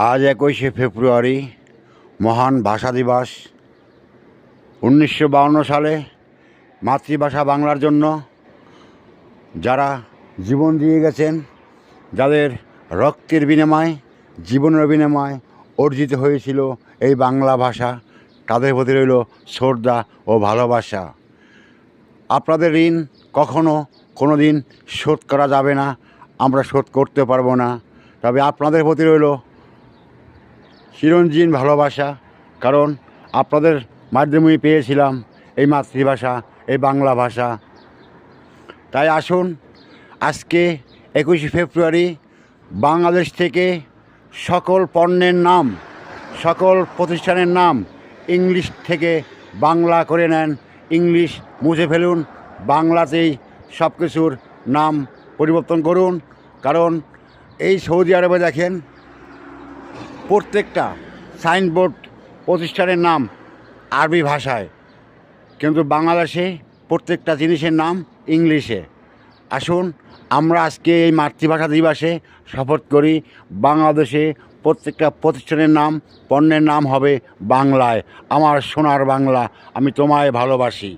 আজ 21শে ফেব্রুয়ারি মহান ভাষা দিবস। 1952 সালে মাতৃভাষা বাংলার জন্য যারা জীবন দিয়ে গেছেন, যাদের রক্তের বিনিময়, জীবনের বিনিময় অর্জিত হয়েছিল এই বাংলা ভাষা, তাদের প্রতি রইল শ্রদ্ধা ও ভালোবাসা। আপনাদের ঋণ কখনো কোনো দিন শোধ করা যাবে না, আমরা শোধ করতে পারবো না। তবে আপনাদের প্রতি রইল চিরঞ্জীব ভালোবাসা, কারণ আপনাদের মাধ্যমেই পেয়েছিলাম এই মাতৃভাষা, এই বাংলা ভাষা। তাই আসুন, আজকে 21শে ফেব্রুয়ারি বাংলাদেশ থেকে সকল পণ্যের নাম, সকল প্রতিষ্ঠানের নাম ইংলিশ থেকে বাংলা করে নেন, ইংলিশ মুছে ফেলুন, বাংলাতেই সব কিছুর নাম পরিবর্তন করুন। কারণ এই সৌদি আরবে দেখেন, প্রত্যেকটা সাইনবোর্ড প্রতিষ্ঠানের নাম আরবি ভাষায়, কিন্তু বাংলাদেশে প্রত্যেকটা জিনিসের নাম ইংলিশে। আসুন, আমরা আজকে এই মাতৃভাষা দিবসে শপথ করি, বাংলাদেশে প্রত্যেকটা প্রতিষ্ঠানের নাম, পণ্যের নাম হবে বাংলায়। আমার সোনার বাংলা, আমি তোমায় ভালোবাসি।